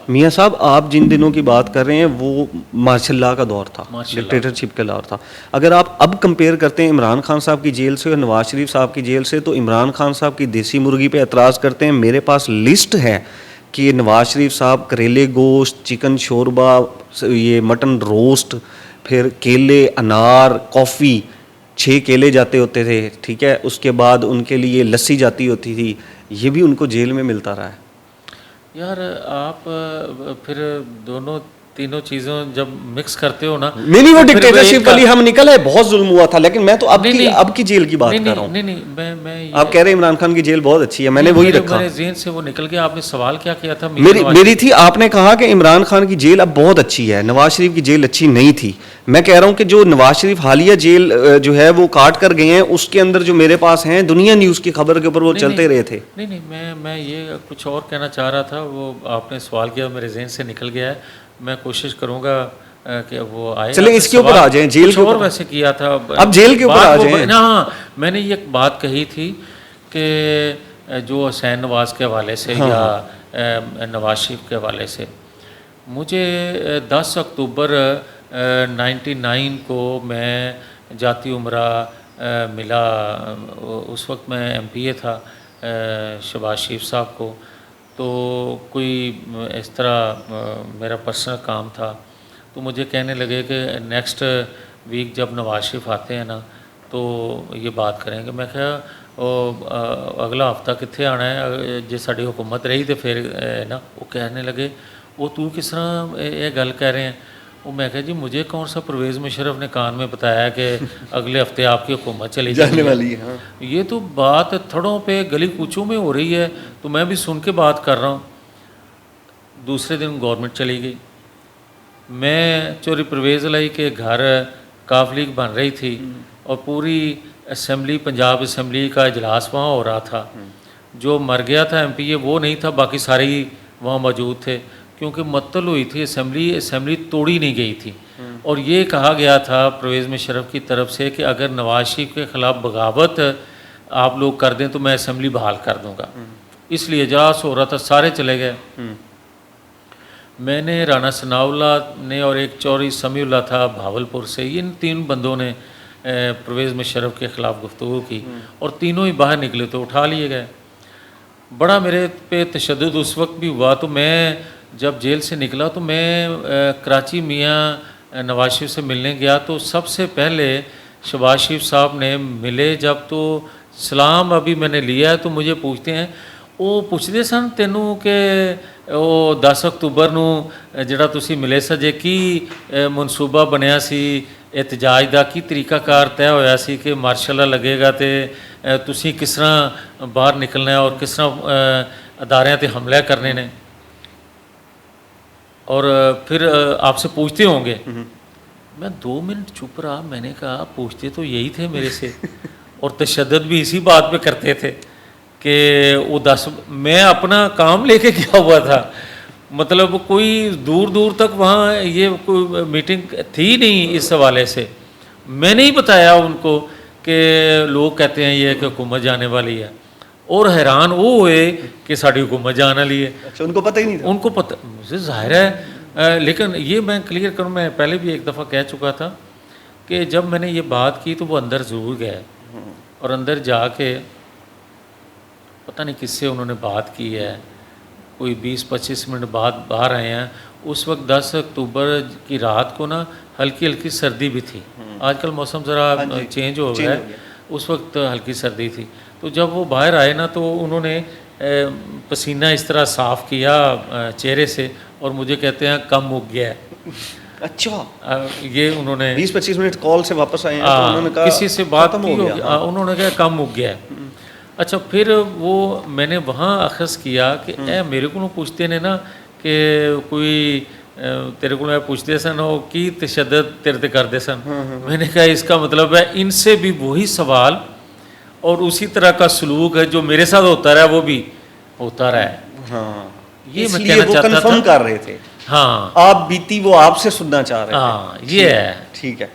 मियाँ साहब, आप जिन दिनों की बात कर रहे हैं वो मार्शल का दौर था, मार्शल लॉ। डिक्टेटरशिप का दौर था। अगर आप अब कंपेयर करते हैं इमरान खान साहब की जेल से और नवाज शरीफ साहब की जेल से, तो इमरान खान साहब की देसी मुर्गी पे एतराज़ करते हैं। मेरे पास लिस्ट है कि नवाज शरीफ साहब करेले गोश्त, चिकन शोरबा, ये मटन रोस्ट, फिर केले, अनार, कॉफ़ी, 6 केले जाते होते थे, ठीक है, उसके बाद उनके लिए लस्सी जाती होती थी, ये भी उनको जेल में मिलता रहा है। यार आप फिर दोनों तीनों चीज़ों जब मिक्स करते हो ना, नहीं वो तो फिर डिक्टेटरशिप वाली हम निकल है, बहुत जुल्म हुआ था, लेकिन मैं तो अब की जेल की बात नहीं कर रहा हूँ। नहीं नहीं, मैं आप कह रहे हैं इमरान खान की जेल बहुत अच्छी है, मैंने वही रखा। मेरे जेहन से वो निकल गया। आपने सवाल क्या किया था? मेरी थी, आपने कहा कि इमरान खान की जेल अब बहुत अच्छी है, नवाज शरीफ की जेल अच्छी नहीं थी। मैं कह रहा हूं कि जो नवाज शरीफ हालिया जेल जो है वो काट कर गए हैं, उसके अंदर जो मेरे पास हैं दुनिया न्यूज़ की खबर के ऊपर वो चलते रहे थे। नहीं, मैं ये कुछ और कहना चाह रहा था, वो आपने सवाल किया मेरे जहन से निकल गया है। मैं कोशिश करूंगा कि वो आए। चलें इसके ऊपर आ जाएं, जेल के ऊपर। वैसे किया था, अब जेल के ऊपर आ जाएं ना। हाँ, मैंने ये एक बात कही थी कि जो हुसैन नवाज के हवाले से या नवाज शरीफ के हवाले से, मुझे 10 अक्टूबर 99 को मैं जाती उम्रा मिला। उस वक्त मैं MPA था शहबाज शरीफ साहब को। तो कोई इस तरह मेरा पर्सनल काम था, तो मुझे कहने लगे कि नेक्स्ट वीक जब नवाज शरीफ आते हैं ना तो ये बात करेंगे। मैं क्या अगला हफ्ता कितने आना है, जो साड़ी हुकूमत रही तो फिर ना। वो कहने लगे वो तू किस तरह ये गल कह रहे हैं। वो मैं कहा जी मुझे कौन सा परवेज़ मुशर्रफ ने कान में बताया कि अगले हफ्ते आपकी हुकूमत चली जाने वाली है। हाँ। ये तो बात थड़ों पे गली कूचों में हो रही है, तो मैं भी सुन के बात कर रहा हूँ। दूसरे दिन गवर्नमेंट चली गई। मैं चोरी परवेज़ लाई के घर काफ लीग बन रही थी और पूरी असम्बली, पंजाब असम्बली का इजलास वहाँ हो रहा था। जो मर गया था MPA वो नहीं था, बाकी सारे ही वहाँ मौजूद थे, क्योंकि मत्तल हुई थी असम्बली तोड़ी नहीं गई थी। और ये कहा गया था परवेज़ मुशर्रफ की तरफ से कि अगर नवाज शरीफ के ख़िलाफ़ बगावत आप लोग कर दें तो मैं असम्बली बहाल कर दूँगा। इसलिए इजलास हो रहा था, सारे चले गए। मैंने, राना सनाउल्ला ने और एक चौधरी समीउल्लाह था भावलपुर से, इन 3 बंदों ने परवेज़ मुशर्रफ के ख़िलाफ़ गुफ्तगू की और तीनों ही बाहर निकले तो उठा लिए गए। बड़ा मेरे पे तशद्दुद उस वक्त भी हुआ। तो मैं जब जेल से निकला तो मैं कराची मियाँ नवाज शरीफ से मिलने गया, तो सबसे पहले शहबाज शरीफ साहब ने मिले जब, तो सलाम अभी मैंने लिया है तो मुझे पूछते हैं, वो पूछते सन तेनू कि वो 10 अक्तूबर नू जिहड़ा तुसीं मिले सजे की मनसूबा बनया सी एहतजाज का, की तरीकाकार तय होया सी कि मार्शल लगेगा तो तुसीं किस तरह बाहर निकलना है और किस तरह अदारियां ते हमले करने ने, और फिर आपसे पूछते होंगे। मैं 2 मिनट चुप रहा। मैंने कहा पूछते तो यही थे मेरे से और तशद्दुद भी इसी बात पे करते थे कि वो 10, मैं अपना काम लेके गया हुआ था। मतलब कोई दूर दूर तक वहाँ ये कोई मीटिंग थी नहीं इस हवाले से। मैंने ही बताया उनको कि लोग कहते हैं ये कि हुकूमत जाने वाली है, और हैरान वो हुए कि साड़ी हुकूमत जाने वाली है। अच्छा, उनको पता ही नहीं था? उनको पता, मुझे जाहिर है। लेकिन ये मैं क्लियर करूँ, मैं पहले भी एक दफ़ा कह चुका था कि जब मैंने ये बात की तो वो अंदर ज़रूर गए और अंदर जाके पता नहीं किससे उन्होंने बात की है, कोई 20-25 मिनट बाद बाहर आए हैं। उस वक्त 10 अक्टूबर की रात को ना हल्की हल्की सर्दी भी थी। आजकल मौसम ज़रा चेंज हो गया है, उस वक्त हल्की सर्दी थी। तो जब वो बाहर आए ना तो उन्होंने पसीना इस तरह साफ़ किया चेहरे से और मुझे कहते हैं कम उग गया है। अच्छा, ये उन्होंने 20-25 मिनट कॉल से वापस आए हैं तो उन्होंने कहा किसी से बात खत्म की हो गया। उन्होंने कहा कम उग गया है। अच्छा, फिर वो मैंने वहाँ अखज़ किया कि मेरे को पूछते ने ना कि कोई तेरे को पूछते सन हो की तशद्दुद तेरे ते करते सन। मैंने कहा इसका मतलब है इनसे भी वही सवाल और उसी तरह का सलूक है जो मेरे साथ होता रहा वो भी होता रहा है। हाँ, ये मैं कहना चाहता था। कर रहे थे। हाँ, आप बीती वो आपसे सुनना चाह रहे थे। हाँ, ये है। ठीक है।